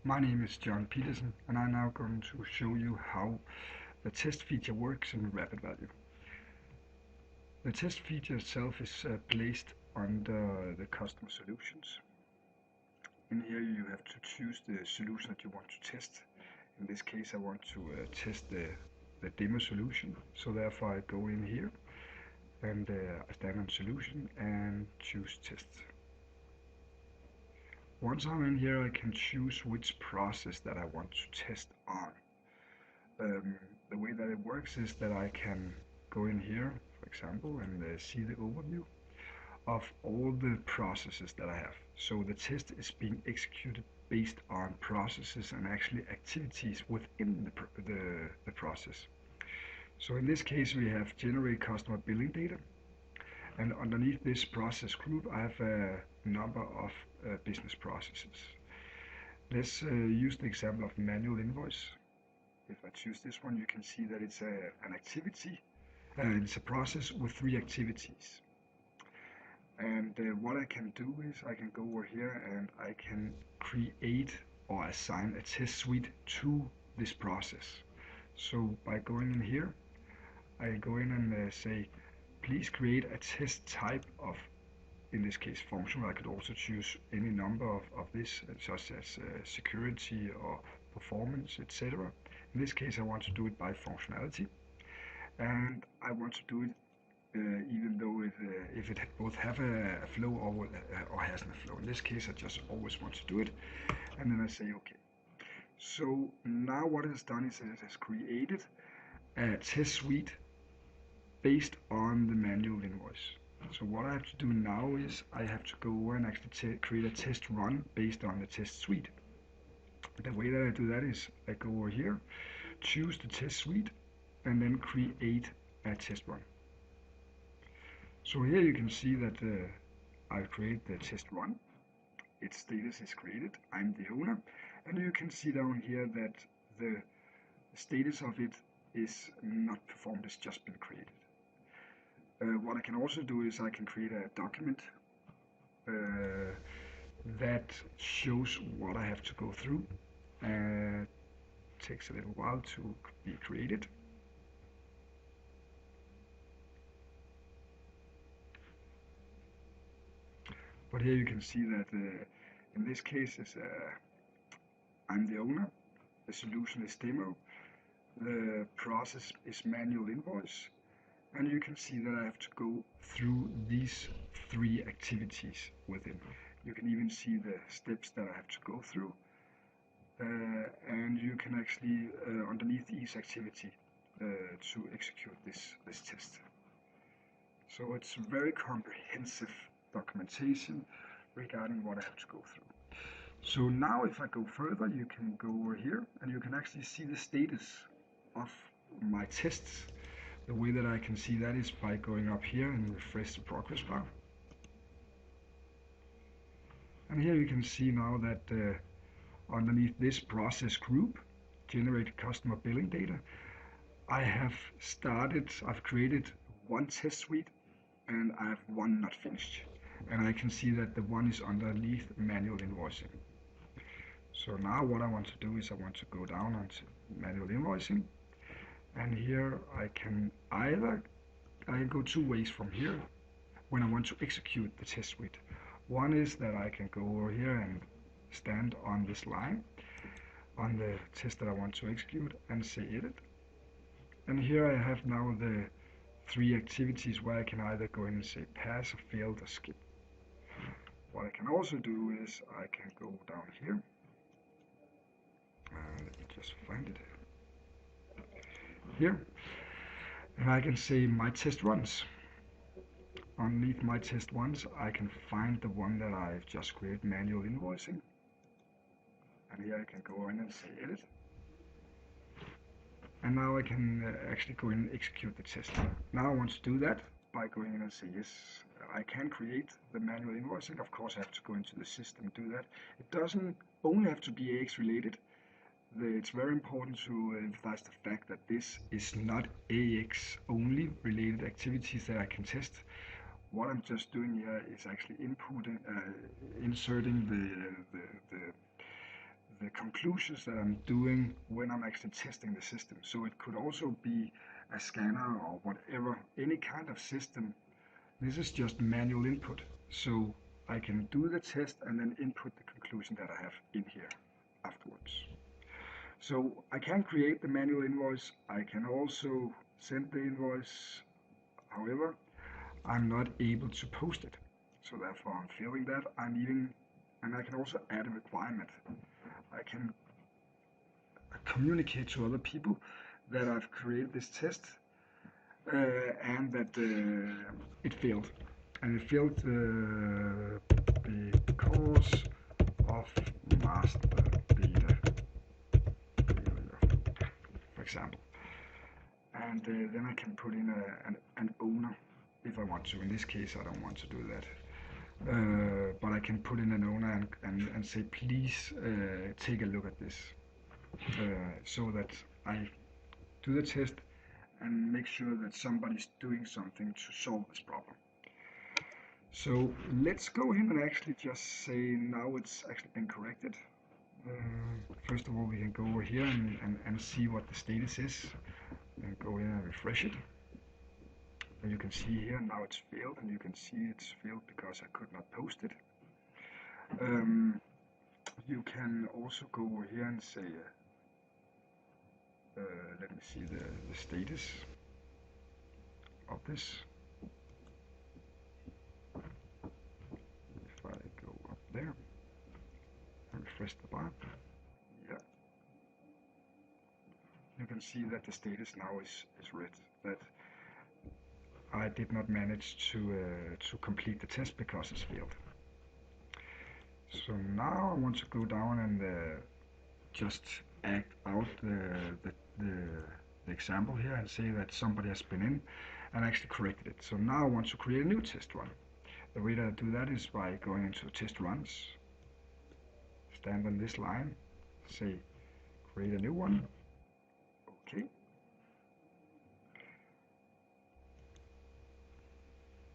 My name is John Peterson, and I'm now going to show you how the test feature works in RapidValue. The test feature itself is placed under the Custom Solutions. In here you have to choose the solution that you want to test. In this case I want to test the demo solution, so therefore I go in here and I stand on solution and choose test. Once I'm in here I can choose which process that I want to test on. The way that it works is that I can go in here, for example, and see the overview of all the processes that I have. So the test is being executed based on processes and actually activities within the process. So in this case we have generate customer billing data, and underneath this process group I have a number of business processes. Let's use the example of manual invoice. If I choose this one, you can see that it's an activity, it's a process with 3 activities. And what I can do is I can go over here and I can create or assign a test suite to this process. So by going in here, I go in and say, please create a test type of, in this case, functional. I could also choose any number of this, such as security or performance, etc. In this case I want to do it by functionality, and I want to do it even though if it both have a flow or hasn't a flow. In this case I just always want to do it, and then I say OK. So now what it has done is it has created a test suite based on the manual invoice. So what I have to do now is I have to go over and actually create a test run based on the test suite. The way that I do that is I go over here, choose the test suite, and then create a test run. So here you can see that I've created the test run. Its status is created. I'm the owner, and you can see down here that the status of it is not performed. It's just been created. What I can also do is I can create a document that shows what I have to go through. Takes a little while to be created. But here you can see that in this case is I'm the owner, the solution is demo, the process is manual invoice, and you can see that I have to go through these 3 activities within. You can even see the steps that I have to go through, and you can actually underneath each activity to execute this test. So it's very comprehensive documentation regarding what I have to go through. So now if I go further, you can go over here and you can actually see the status of my tests. The way that I can see that is by going up here and refresh the progress bar. And here you can see now that underneath this process group, generate customer billing data, I've created 1 test suite and I have 1 not finished. And I can see that the 1 is underneath manual invoicing. So now what I want to do is I want to go down onto manual invoicing, and here I can go 2 ways from here when I want to execute the test suite. One is that I can go over here and stand on this line on the test that I want to execute and say edit. And here I have now the 3 activities where I can either go in and say pass or failed or skip. What I can also do is I can go down here. Let me just find it here, and I can say my test runs. Underneath my test runs I can find the one that I've just created, manual invoicing, and here I can go in and say edit. And now I can actually go in and execute the test. Now I want to do that by going in and say yes, I can create the manual invoicing. Of course I have to go into the system and do that. It doesn't only have to be AX related. It's very important to emphasize the fact that this is not AX only related activities that I can test. What I'm just doing here is actually inserting the the conclusions that I'm doing when I'm actually testing the system. So it could also be a scanner or whatever, any kind of system. This is just manual input. So I can do the test and then input the conclusion that I have in here afterwards. So I can create the manual invoice. I can also send the invoice. However, I'm not able to post it. So therefore I'm feeling that I'm needing, and I can also add a requirement. I can communicate to other people that I've created this test and that it failed. And it failed because of master data failure, for example. And then I can put in an owner if I want to. In this case, I don't want to do that. But I can put in an owner and say, please take a look at this, so that I do the test and make sure that somebody's doing something to solve this problem. So let's go in and actually just say now it's actually been corrected. First of all, we can go over here and see what the status is, and go in and refresh it. And you can see here now it's failed, and you can see it's failed because I could not post it. You can also go over here and say, let me see the status of this. If I go up there and refresh the bar, yeah, you can see that the status now is red, that I did not manage to complete the test because it's failed. So now I want to go down and just act out the example here and say that somebody has been in and actually corrected it. So now I want to create a new test run. The way that I do that is by going into test runs, stand on this line, say create a new one, okay.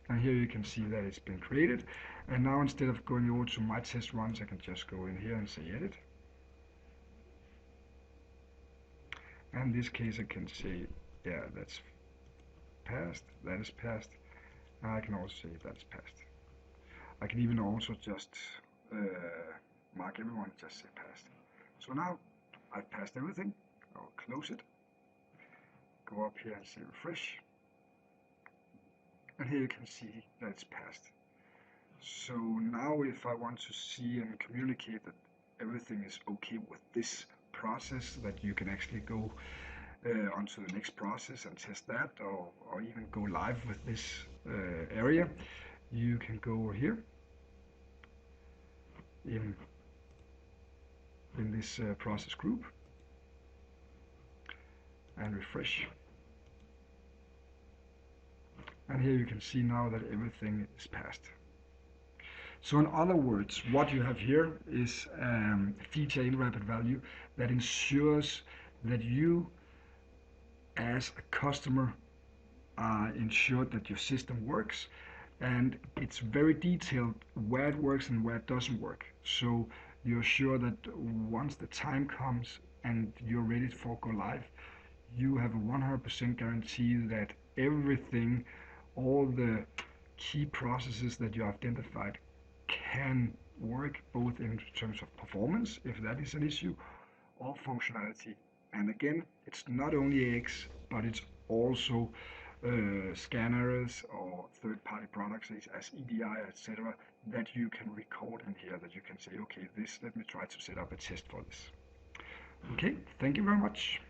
And here you can see that it's been created. And now instead of going over to my test runs, I can just go in here and say edit. And in this case I can say, yeah, that's passed, that is passed. And I can also say that's passed. I can even also just mark everyone, just say passed. So now I've passed everything. I'll close it, go up here and say refresh. And here you can see that it's passed. So now if I want to see and communicate that everything is okay with this process, that you can actually go onto the next process and test that, or even go live with this area, you can go over here in this process group and refresh. And here you can see now that everything is passed. So in other words, what you have here is a feature in rapid value that ensures that you as a customer are ensured that your system works, and it's very detailed where it works and where it doesn't work. So you're sure that once the time comes and you're ready for go live, you have a 100% guarantee that everything, all the key processes that you identified can work, both in terms of performance, if that is an issue, or functionality. And again, it's not only AX, but it's also scanners or third-party products as EDI, etc., that you can record in here, that you can say, okay, let me try to set up a test for this. Okay, thank you very much.